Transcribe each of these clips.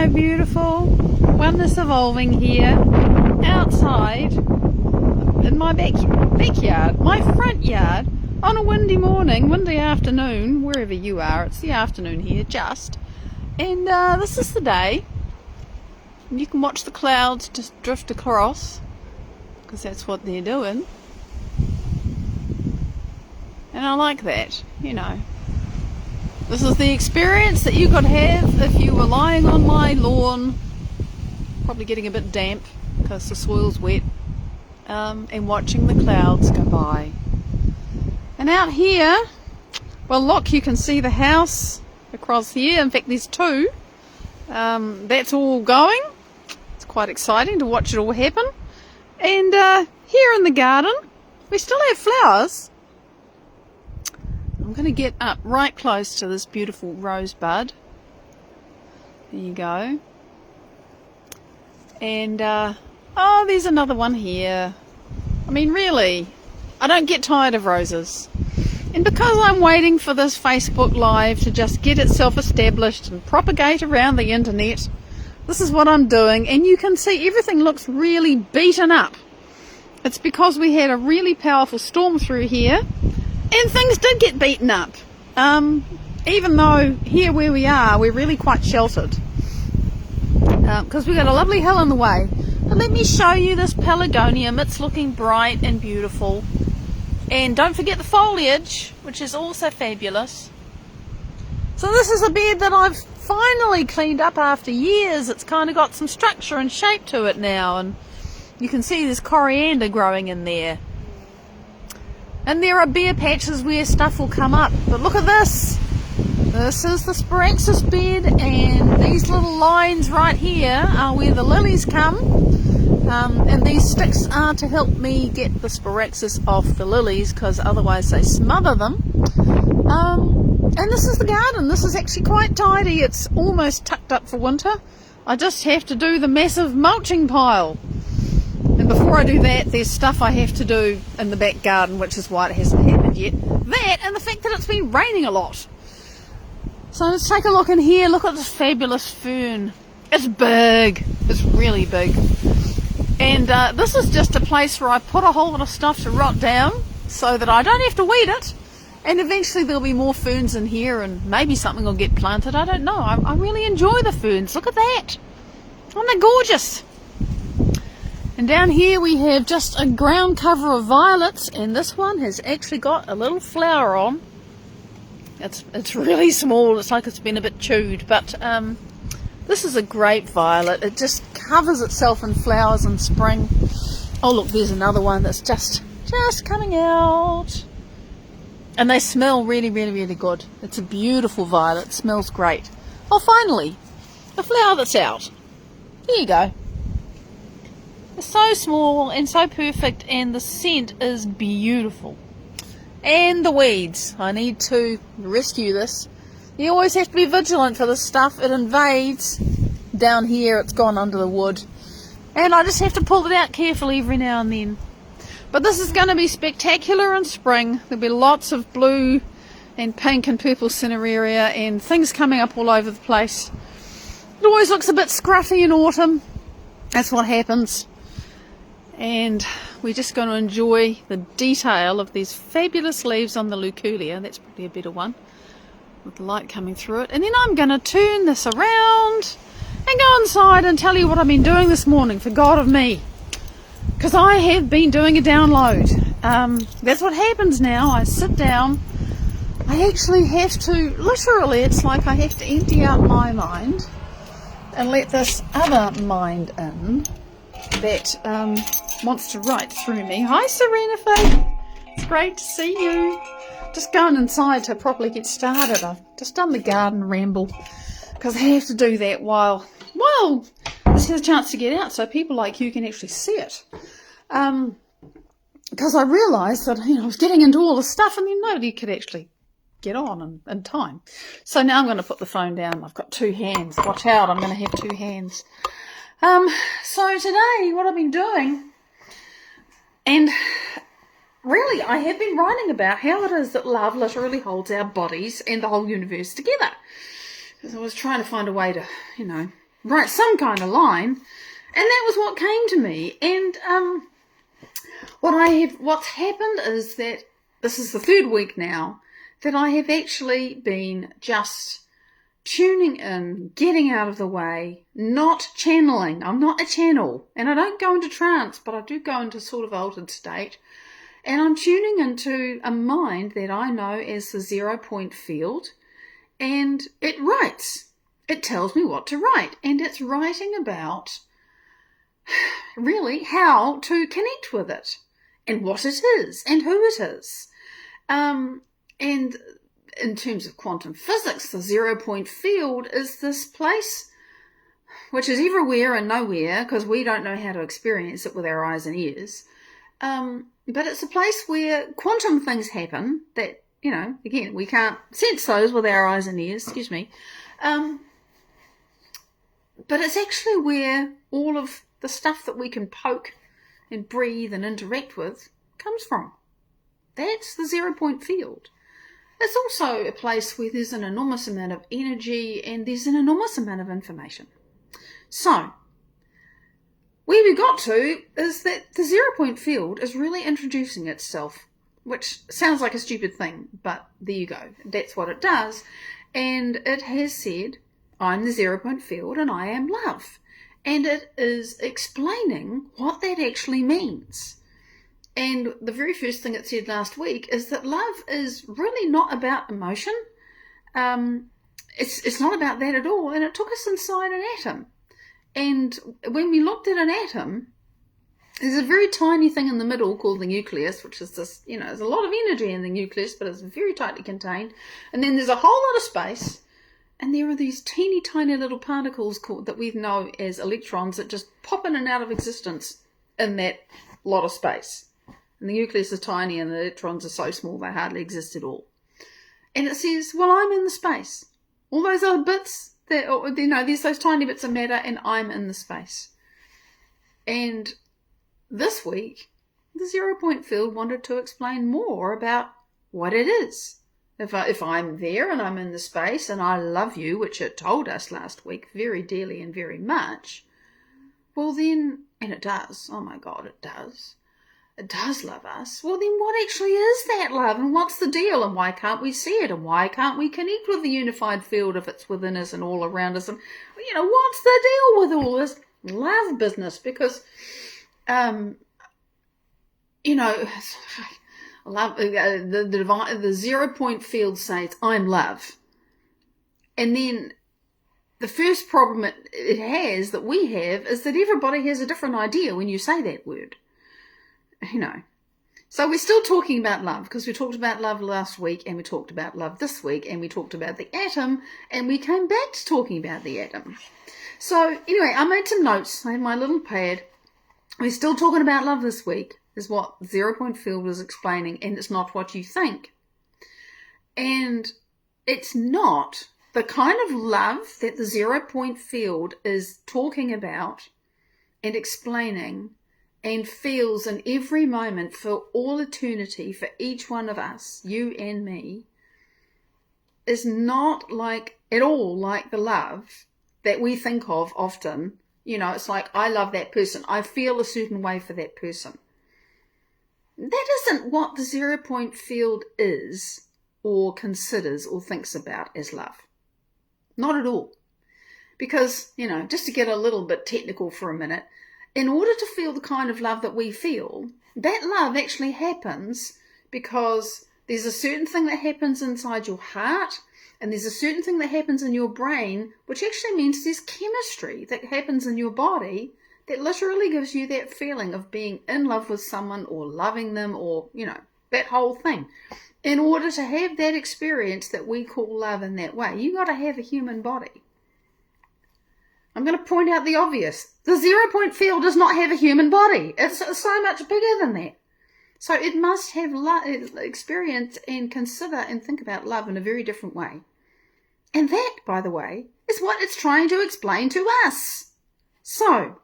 my beautiful Oneness Evolving here outside in my backyard, my front yard, on a windy morning, windy afternoon, wherever you are. It's the afternoon here, just. And this is the day. And you can watch the clouds just drift across, because that's what they're doing. And I like that, you know. This is the experience that you could have if you were lying on my lawn, probably getting a bit damp because the soil's wet, and watching the clouds go by. And out here, well look, you can see the house across here. In fact, there's two. That's all going. It's quite exciting to watch it all happen. And here in the garden, we still have flowers. I'm going to get up right close to this beautiful rosebud. There you go. And, oh, there's another one here. I mean, really, I don't get tired of roses. And because I'm waiting for this Facebook Live to just get itself established and propagate around the internet, this is what I'm doing. And you can see everything looks really beaten up. It's because we had a really powerful storm through here. And things did get beaten up, even though here where we are, we're really quite sheltered, because we've got a lovely hill in the way. But let me show you this pelargonium. It's looking bright and beautiful. And don't forget the foliage, which is also fabulous. So this is a bed that I've finally cleaned up after years. It's kind of got some structure and shape to it now, and you can see there's coriander growing in there. And there are bare patches where stuff will come up. But look at this. This is the Spiraxis bed, and these little lines right here are where the lilies come. And these sticks are to help me get the Spiraxis off the lilies, because otherwise they smother them. And this is the garden. This is actually quite tidy. It's almost tucked up for winter. I just have to do the massive mulching pile. And before I do that, there's stuff I have to do in the back garden, which is why it hasn't happened yet. That and the fact that it's been raining a lot. So let's take a look in here. Look at this fabulous fern. It's big. It's really big. And this is just a place where I put a whole lot of stuff to rot down so that I don't have to weed it. And eventually there'll be more ferns in here, and maybe something will get planted. I don't know. I really enjoy the ferns. Look at that. Aren't they gorgeous? And down here we have just a ground cover of violets, and this one has actually got a little flower on. It's really small. It's like it's been a bit chewed, but this is a grape violet. It just covers itself in flowers in spring. Oh look, there's another one that's just coming out, and they smell really, really, really good. It's a beautiful violet. It smells great. Oh, finally, a flower that's out. There you go. It's so small and so perfect, and the scent is beautiful. And the weeds. I need to rescue this. You always have to be vigilant for this stuff. It invades. Down here it's gone under the wood. And I just have to pull it out carefully every now and then. But this is going to be spectacular in spring. There'll be lots of blue and pink and purple cineraria and things coming up all over the place. It always looks a bit scruffy in autumn. That's what happens. And we're just going to enjoy the detail of these fabulous leaves on the Luculia. That's probably a better one with the light coming through it. And then I'm going to turn this around and go inside and tell you what I've been doing this morning, for God of me, because I have been doing a download. That's what happens now. I sit down. I actually have to, literally, it's like I have to empty out my mind and let this other mind in that wants to write through me. Hi Serena Faye, it's great to see you. Just going inside to properly get started. I've just done the garden ramble because I have to do that while this has a chance to get out so people like you can actually see it. Because I realised that I was getting into all the stuff and then nobody could actually get on in time. So now I'm going to put the phone down. I've got two hands. Watch out, I'm going to have two hands. So today, what I've been doing, and really I have been writing about how it is that love literally holds our bodies and the whole universe together. Because I was trying to find a way to, write some kind of line, and that was what came to me. And what's happened is that this is the third week now that I have actually been just tuning in, getting out of the way, not channeling. I'm not a channel, and I don't go into trance, but I do go into sort of altered state, and I'm tuning into a mind that I know as the 0 point field, and it writes. It tells me what to write, and it's writing about really how to connect with it, and what it is, and who it is. And in terms of quantum physics, the 0 point field is this place which is everywhere and nowhere, because we don't know how to experience it with our eyes and ears. But it's a place where quantum things happen that, again, we can't sense those with our eyes and ears, but it's actually where all of the stuff that we can poke and breathe and interact with comes from. That's the 0 point field. It's also a place where there's an enormous amount of energy and there's an enormous amount of information. So, where we got to is that the 0 point field is really introducing itself, which sounds like a stupid thing, but there you go. That's what it does. And it has said, I'm the 0 point field and I am love. And it is explaining what that actually means. And the very first thing it said last week is that love is really not about emotion. It's not about that at all. And it took us inside an atom. And when we looked at an atom, there's a very tiny thing in the middle called the nucleus, which is this, there's a lot of energy in the nucleus, but it's very tightly contained. And then there's a whole lot of space. And there are these teeny tiny little particles that we know as electrons that just pop in and out of existence in that lot of space. And the nucleus is tiny and the electrons are so small they hardly exist at all. And it says, well, I'm in the space. All those other bits, there's those tiny bits of matter and I'm in the space. And this week, the 0 point field wanted to explain more about what it is. If I'm there and I'm in the space and I love you, which it told us last week very dearly and very much, well then, and it does, oh my God, it does. It does love us. Well, then what actually is that love, and what's the deal, and why can't we see it, and why can't we connect with the unified field if it's within us and all around us, and what's the deal with all this love business? Because love, the 0 point field says I'm love, and then the first problem it has that we have is that everybody has a different idea when you say that word. So we're still talking about love, because we talked about love last week and we talked about love this week and we talked about the atom and we came back to talking about the atom. So anyway, I made some notes. I have my little pad. We're still talking about love this week, is what 0 point field was explaining, and it's not what you think. And it's not the kind of love that the 0 point field is talking about and explaining and feels in every moment for all eternity for each one of us, you and me, is not at all like the love that we think of often. It's like, I love that person. I feel a certain way for that person. That isn't what the 0 point field is or considers or thinks about as love. Not at all. Because, just to get a little bit technical for a minute, in order to feel the kind of love that we feel, that love actually happens because there's a certain thing that happens inside your heart and there's a certain thing that happens in your brain, which actually means there's chemistry that happens in your body that literally gives you that feeling of being in love with someone or loving them or, that whole thing. In order to have that experience that we call love in that way, you got to have a human body. I'm going to point out the obvious. The 0 point field does not have a human body. It's so much bigger than that. So it must have experience and consider and think about love in a very different way. And that, by the way, is what it's trying to explain to us. So,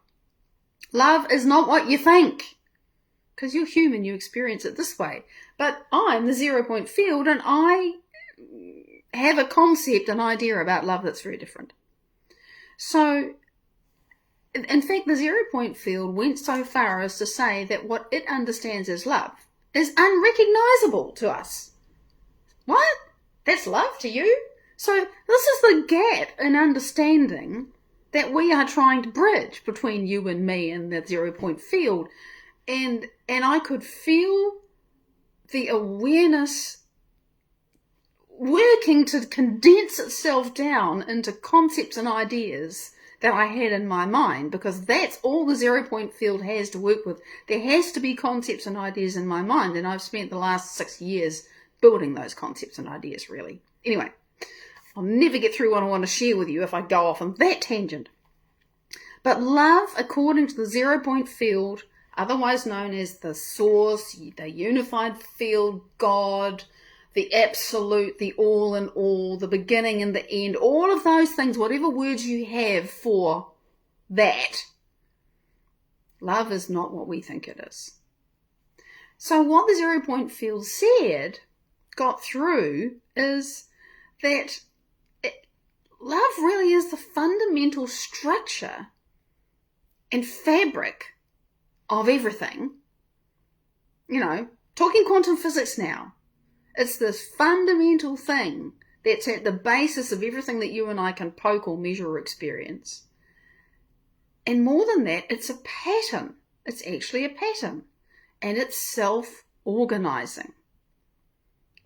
love is not what you think. Because you're human, you experience it this way. But I'm the 0 point field and I have a concept, an idea about love that's very different. So In fact, the 0 point field went so far as to say that what it understands as love is unrecognizable to us. What? That's love to you? So this is the gap in understanding that we are trying to bridge between you and me and the 0 point field. And I could feel the awareness working to condense itself down into concepts and ideas that I had in my mind, because that's all the 0 point field has to work with. There has to be concepts and ideas in my mind, and I've spent the last 6 years building those concepts and ideas, really. Anyway, I'll never get through what I want to share with you if I go off on that tangent. But love, according to the 0 point field, otherwise known as the source, the unified field, God, the absolute, the all in all, the beginning and the end, all of those things, whatever words you have for that, love is not what we think it is. So what the 0 point field said, got through, is that love really is the fundamental structure and fabric of everything. You know, talking quantum physics now, it's this fundamental thing that's at the basis of everything that you and I can poke or measure or experience. And more than that, it's a pattern. It's actually a pattern. And it's self-organizing.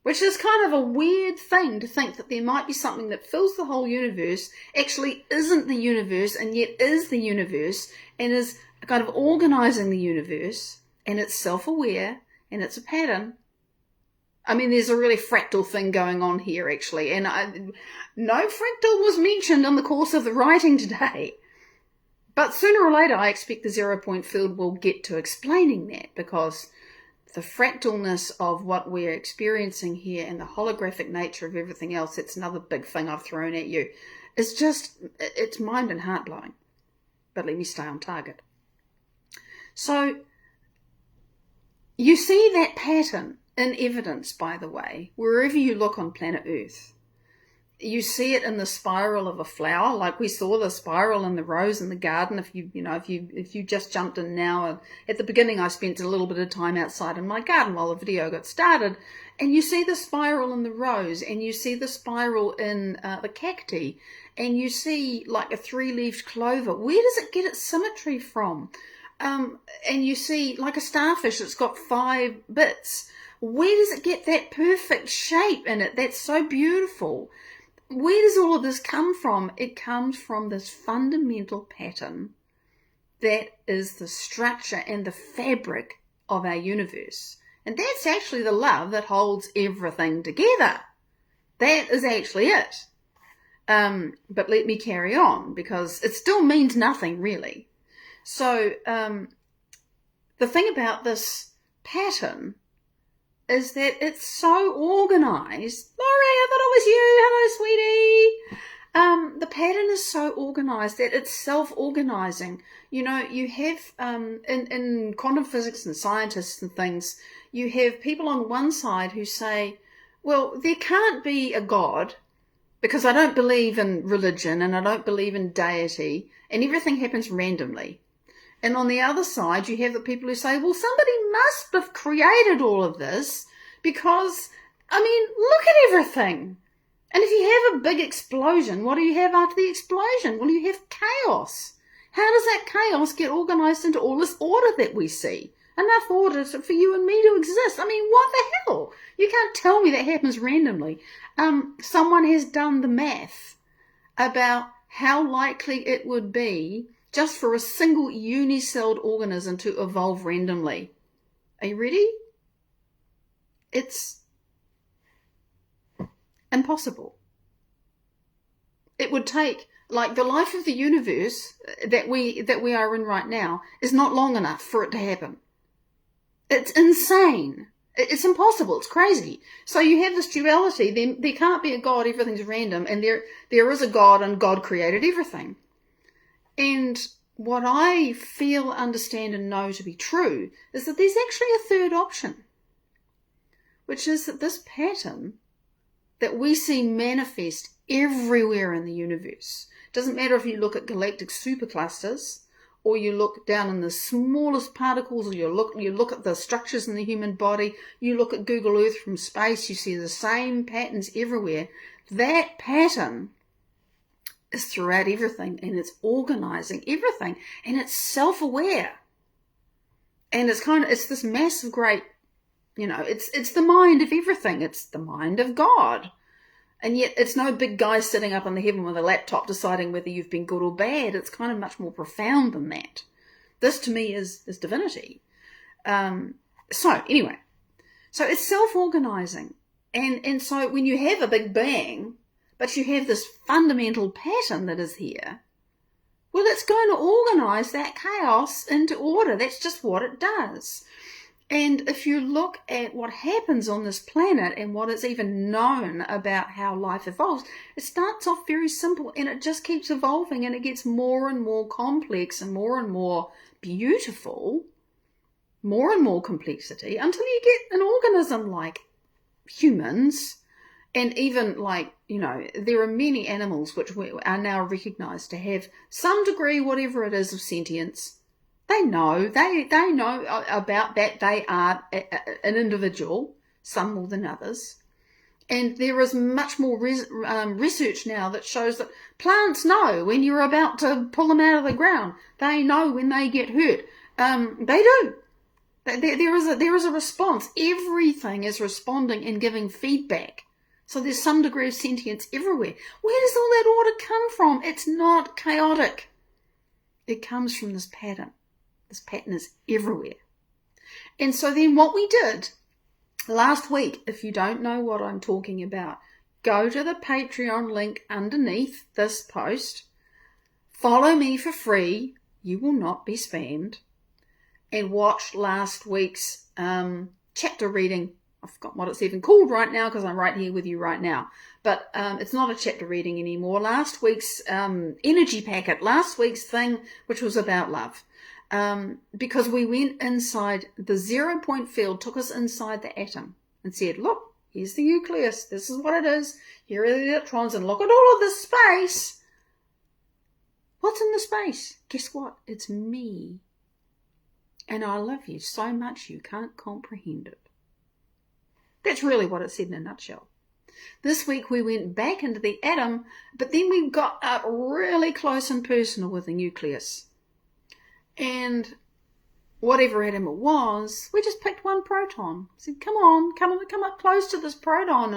Which is kind of a weird thing to think that there might be something that fills the whole universe, actually isn't the universe, and yet is the universe, and is kind of organizing the universe, and it's self-aware, and it's a pattern. I mean, there's a really fractal thing going on here, actually, and no fractal was mentioned in the course of the writing today. But sooner or later, I expect the 0 point field will get to explaining that, because the fractalness of what we're experiencing here and the holographic nature of everything else, that's another big thing I've thrown at you, is just, it's mind and heart blowing. But let me stay on target. So, you see that pattern in evidence, by the way, wherever you look on planet Earth. You see it in the spiral of a flower, like we saw the spiral in the rose in the garden. If you just jumped in now, at the beginning I spent a little bit of time outside in my garden while the video got started, and you see the spiral in the rose, and you see the spiral in the cacti, and you see like a 3-leaved clover. Where does it get its symmetry from? And you see like a starfish, it's got 5 bits. Where does it get that perfect shape in it? That's so beautiful. Where does all of this come from? It comes from this fundamental pattern that is the structure and the fabric of our universe. And that's actually the love that holds everything together. That is actually it. But let me carry on, because it still means nothing, really. So the thing about this pattern is that it's so organized. Laurie, I thought it was you. Hello, sweetie. The pattern is so organized that it's self-organizing. You know, you have, in quantum physics and scientists and things, you have people on one side who say, well, there can't be a God because I don't believe in religion and I don't believe in deity, and everything happens randomly. And on the other side, you have the people who say, well, somebody must have created all of this because, I mean, look at everything. And if you have a big explosion, what do you have after the explosion? Well, you have chaos. How does that chaos get organized into all this order that we see? Enough order for you and me to exist. I mean, what the hell? You can't tell me that happens randomly. Someone has done the math about how likely it would be just for a single unicelled organism to evolve randomly. Are you ready? It's impossible. It would take, like, the life of the universe that we are in right now is not long enough for it to happen. It's insane. It's impossible. It's crazy. So you have this duality. Then there can't be a God. Everything's random, and there is a God, and God created everything. And what I feel, understand, and know to be true is that there's actually a third option, which is that this pattern that we see manifest everywhere in the universe, doesn't matter if you look at galactic superclusters or you look down in the smallest particles, or you look at the structures in the human body, you look at Google Earth from space, you see the same patterns everywhere. That pattern is throughout everything, and it's organizing everything, and it's self-aware. And it's this massive, great, it's the mind of everything. It's the mind of God. And yet it's no big guy sitting up in the heaven with a laptop deciding whether you've been good or bad. It's kind of much more profound than that. This to me is divinity. So it's self-organizing. And so when you have a big bang, but you have this fundamental pattern that is here, well, it's going to organize that chaos into order. That's just what it does. And if you look at what happens on this planet and what is even known about how life evolves, it starts off very simple and it just keeps evolving, and it gets more and more complex and more beautiful, more and more complexity, until you get an organism like humans. And even there are many animals which are now recognized to have some degree, whatever it is, of sentience. They know about that. They are an individual, some more than others. And there is much more research now that shows that plants know when you're about to pull them out of the ground. They know when they get hurt. They do. There is a response. Everything is responding and giving feedback. So there's some degree of sentience everywhere. Where does all that order come from? It's not chaotic. It comes from this pattern. This pattern is everywhere. And so then what we did last week, if you don't know what I'm talking about, go to the Patreon link underneath this post. Follow me for free. You will not be spammed. And watch last week's chapter reading. I forgot what it's even called right now because I'm right here with you right now. But it's not a chapter reading anymore. Last week's energy packet, last week's thing, which was about love. Because we went inside, the 0 point field took us inside the atom and said, look, here's the nucleus. This is what it is. Here are the electrons, and look at all of this space. What's in the space? Guess what? It's me. And I love you so much you can't comprehend it. That's really what it said in a nutshell. This week we went back into the atom, but then we got up really close and personal with the nucleus. And whatever atom it was, we just picked one proton. Said, come up close to this proton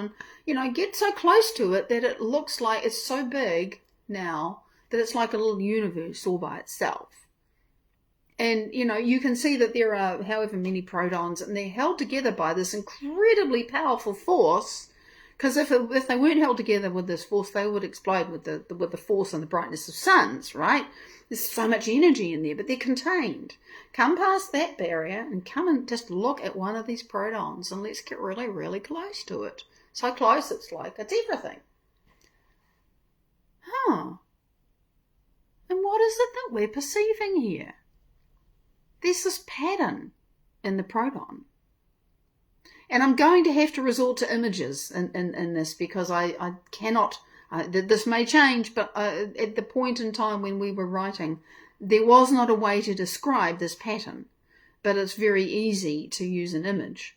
and, get so close to it that it looks like it's so big now that it's like a little universe all by itself. And, you can see that there are however many protons, and they're held together by this incredibly powerful force, because if they weren't held together with this force, they would explode with the force and the brightness of suns, right? There's so much energy in there, but they're contained. Come past that barrier and come and just look at one of these protons, and let's get really, really close to it. So close it's everything. And what is it that we're perceiving here? There's this pattern in the proton. And I'm going to have to resort to images in this, because I cannot, this may change, but at the point in time when we were writing, there was not a way to describe this pattern, but it's very easy to use an image.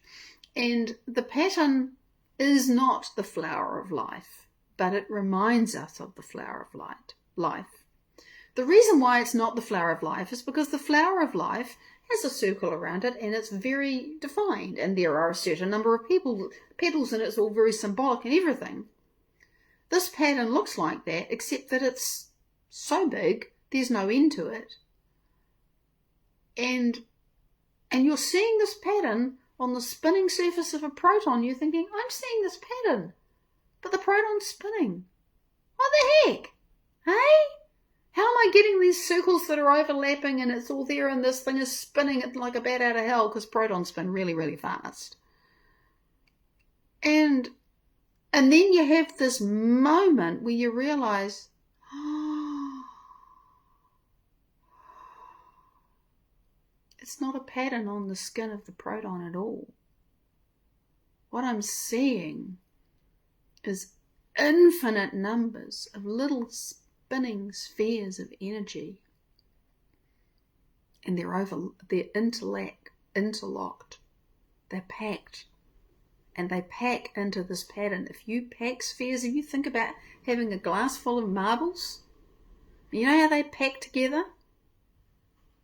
And the pattern is not the flower of life, but it reminds us of the flower of life. The reason why it's not the flower of life is because the flower of life has a circle around it and it's very defined, and there are a certain number of petals and it's all very symbolic and everything. This pattern looks like that, except that it's so big there's no end to it. And you're seeing this pattern on the spinning surface of a proton. You're thinking, I'm seeing this pattern, but the proton's spinning. What the heck? Hey? How am I getting these circles that are overlapping and it's all there and this thing is spinning it like a bat out of hell, because protons spin really, really fast. And then you have this moment where you realize, it's not a pattern on the skin of the proton at all. What I'm seeing is infinite numbers of little spinning spheres of energy. and they're interlocked. They're packed. And they pack into this pattern. If you pack spheres, if you think about having a glass full of marbles, you know how they pack together?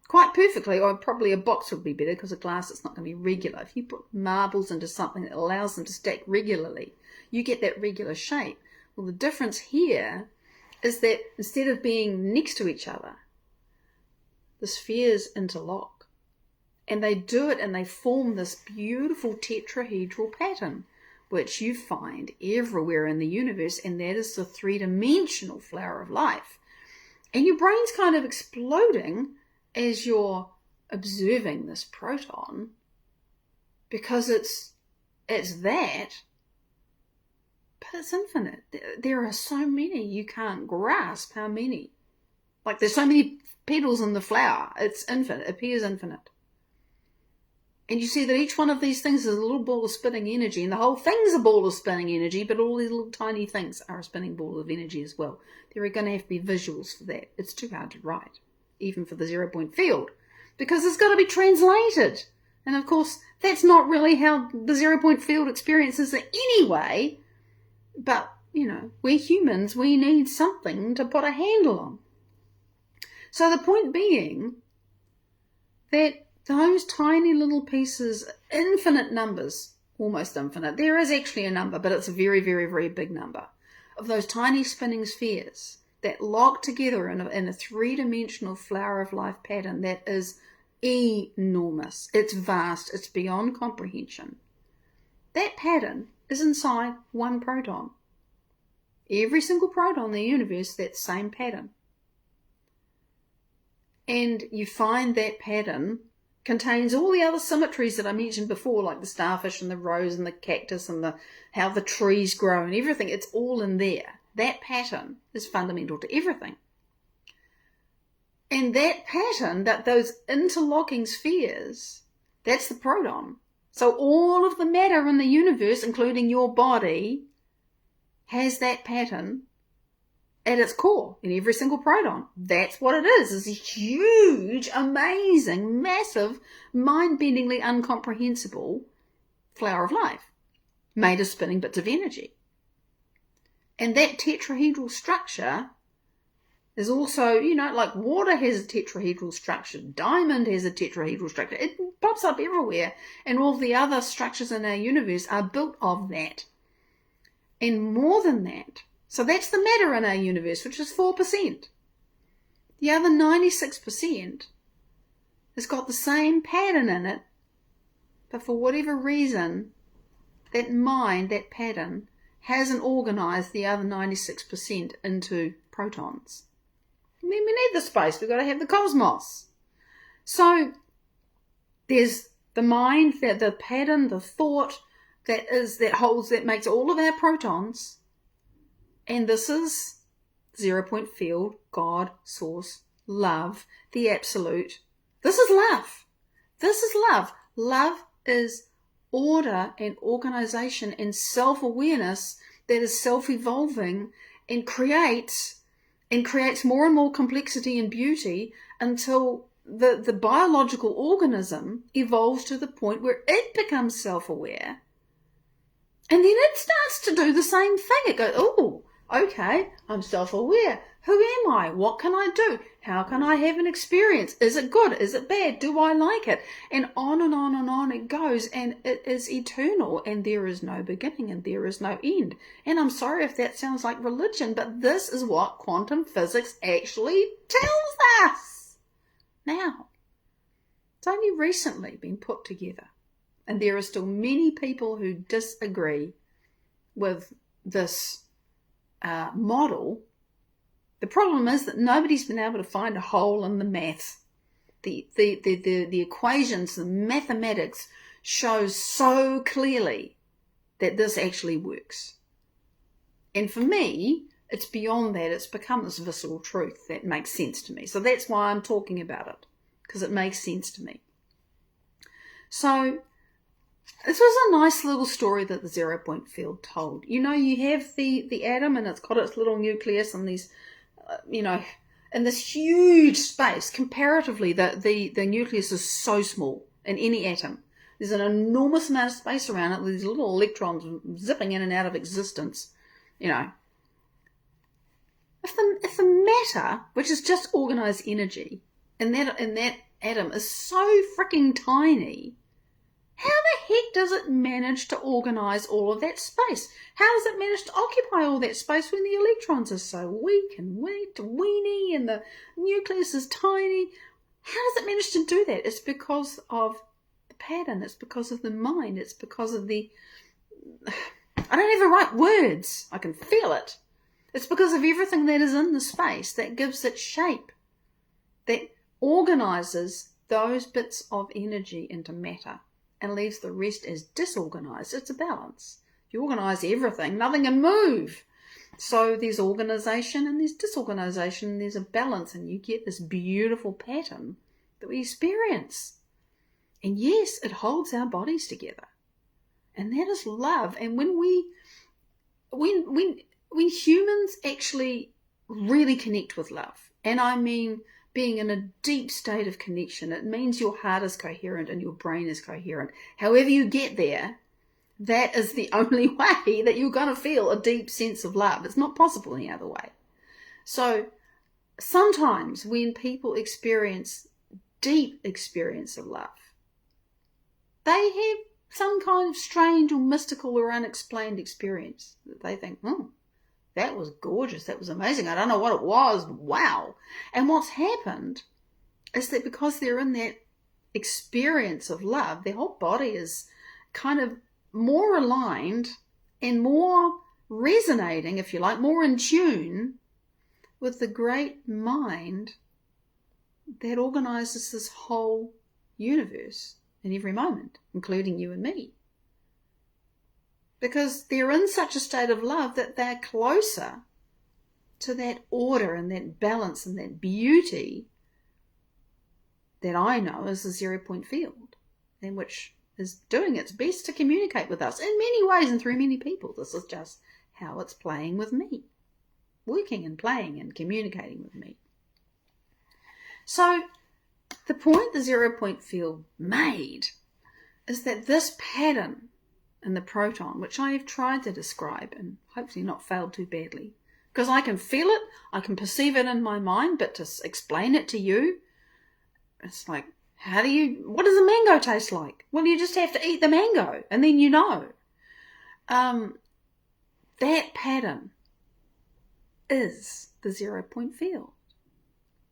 Quite perfectly, or probably a box would be better because a glass it's not going to be regular. If you put marbles into something that allows them to stack regularly, you get that regular shape. Well, the difference here is that instead of being next to each other, the spheres interlock. And they do it and they form this beautiful tetrahedral pattern, which you find everywhere in the universe, and that is the three-dimensional flower of life. And your brain's kind of exploding as you're observing this proton, because it's that, but it's infinite. There are so many, you can't grasp how many. Like there's so many petals in the flower. It's infinite. It appears infinite. And you see that each one of these things is a little ball of spinning energy, and the whole thing's a ball of spinning energy, but all these little tiny things are a spinning ball of energy as well. There are going to have to be visuals for that. It's too hard to write, even for the 0-point field, because it's got to be translated. And of course, that's not really how the 0-point field experiences it anyway. But, you know, we're humans, we need something to put a handle on. So the point being that those tiny little pieces, infinite numbers, almost infinite, there is actually a number, but it's a very, very, very big number, of those tiny spinning spheres that lock together in a three-dimensional flower of life pattern that is enormous. It's vast. It's beyond comprehension. That pattern is inside one proton. Every single proton in the universe, that same pattern. And you find that pattern contains all the other symmetries that I mentioned before, like the starfish and the rose and the cactus and how the trees grow and everything. It's all in there. That pattern is fundamental to everything. And that pattern, those interlocking spheres, that's the proton. So all of the matter in the universe, including your body, has that pattern at its core in every single proton. That's what it is. It's a huge, amazing, massive, mind-bendingly incomprehensible flower of life made of spinning bits of energy. And that tetrahedral structure is also, you know, like water has a tetrahedral structure, diamond has a tetrahedral structure. It pops up everywhere, and all the other structures in our universe are built of that. And more than that, so that's the matter in our universe, which is 4%. The other 96% has got the same pattern in it, but for whatever reason, that mind, that pattern, hasn't organized the other 96% into protons. I mean, we need the space. We've got to have the cosmos. So there's the mind, the pattern, the thought that makes all of our protons. And this is 0-point field, God, source, love, the absolute. This is love. This is love. Love is order and organization and self-awareness that is self-evolving and creates more and more complexity and beauty until the biological organism evolves to the point where it becomes self-aware. And then it starts to do the same thing. It goes, oh, okay, I'm self-aware. Who am I? What can I do? How can I have an experience? Is it good? Is it bad? Do I like it? And on and on and on it goes, and it is eternal, and there is no beginning and there is no end. And I'm sorry if that sounds like religion, but this is what quantum physics actually tells us. Now, it's only recently been put together, and there are still many people who disagree with this model. The problem is that nobody's been able to find a hole in the maths. The equations, the mathematics shows so clearly that this actually works. And for me, it's beyond that. It's become this visceral truth that makes sense to me. So that's why I'm talking about it, because it makes sense to me. So this was a nice little story that the 0-point field told. You know, you have the atom, and it's got its little nucleus and these, in this huge space. Comparatively, the nucleus is so small in any atom. There's an enormous amount of space around it. These little electrons zipping in and out of existence. You know, if the matter, which is just organized energy, in that atom is so freaking tiny, how the heck does it manage to organize all of that space? How does it manage to occupy all that space when the electrons are so weak and weeny and the nucleus is tiny? How does it manage to do that? It's because of the pattern. It's because of the mind. It's because of the... I don't have the right words. I can feel it. It's because of everything that is in the space that gives it shape, that organizes those bits of energy into matter and leaves the rest as disorganized. It's a balance. If you organize everything, nothing can move. So there's organization and there's disorganization and there's a balance, and you get this beautiful pattern that we experience. And yes, it holds our bodies together. And that is love. And when humans actually really connect with love, and I mean being in a deep state of connection, it means your heart is coherent and your brain is coherent. However you get there, that is the only way that you're going to feel a deep sense of love. It's not possible any other way. So sometimes when people experience deep experience of love, they have some kind of strange or mystical or unexplained experience that they think, that was gorgeous, that was amazing, I don't know what it was, but wow. And what's happened is that because they're in that experience of love, their whole body is kind of more aligned and more resonating, if you like, more in tune with the great mind that organizes this whole universe in every moment, including you and me. Because they're in such a state of love that they're closer to that order and that balance and that beauty that I know is the 0 point field, and which is doing its best to communicate with us in many ways and through many people. This is just how it's playing with me, working and playing and communicating with me. So the point the 0 point field made is that this pattern in the proton, which I have tried to describe and hopefully not failed too badly, because I can feel it, I can perceive it in my mind, but to explain it to you, it's like, what does a mango taste like? Well, you just have to eat the mango and then you know. That pattern is the 0 point field.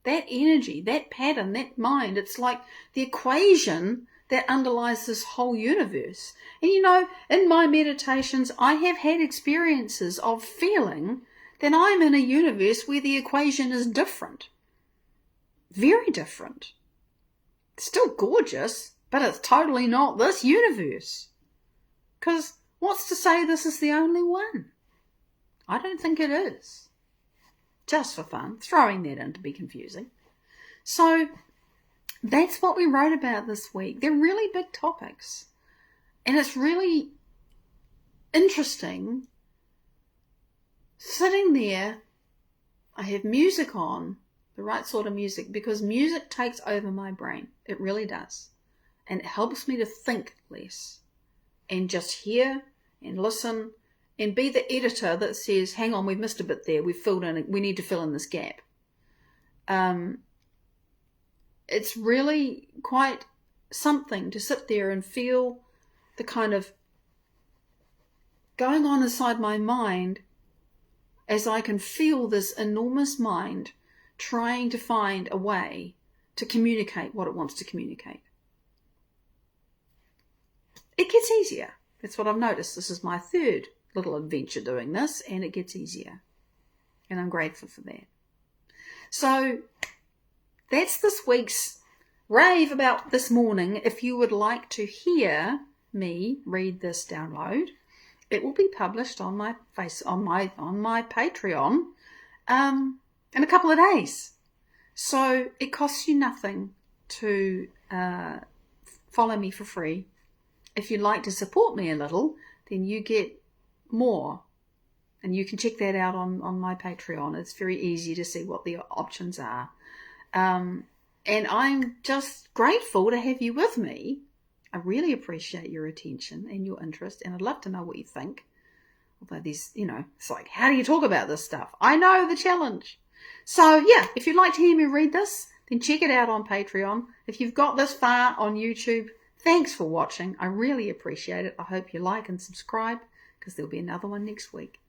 That energy, that pattern, that mind, it's like the equation that underlies this whole universe. And you know, in my meditations, I have had experiences of feeling that I'm in a universe where the equation is different. Very different. Still gorgeous, but it's totally not this universe. Because what's to say this is the only one? I don't think it is. Just for fun, throwing that in to be confusing. So that's what we wrote about this week. They're really big topics. And it's really interesting sitting there. I have music on, the right sort of music, because music takes over my brain. It really does. And it helps me to think less and just hear and listen and be the editor that says, hang on, we've missed a bit there. We've filled in, we need to fill in this gap. It's really quite something to sit there and feel the kind of going on inside my mind as I can feel this enormous mind trying to find a way to communicate what it wants to communicate. It gets easier. That's what I've noticed. This is my third little adventure doing this, and it gets easier. And I'm grateful for that. So that's this week's rave about this morning. If you would like to hear me read this download, it will be published on my Patreon in a couple of days. So it costs you nothing to follow me for free. If you'd like to support me a little, then you get more And you can check that out on my Patreon. It's very easy to see what the options are. And I'm just grateful to have you with me. I really appreciate your attention and your interest, and I'd love to know what you think. Although there's, it's like, how do you talk about this stuff? I know the challenge. So yeah, if you'd like to hear me read this, then check it out on Patreon. If you've got this far on YouTube, thanks for watching. I really appreciate it. I hope you like and subscribe, because there'll be another one next week.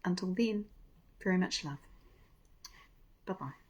Until then, very much love. Bye-bye.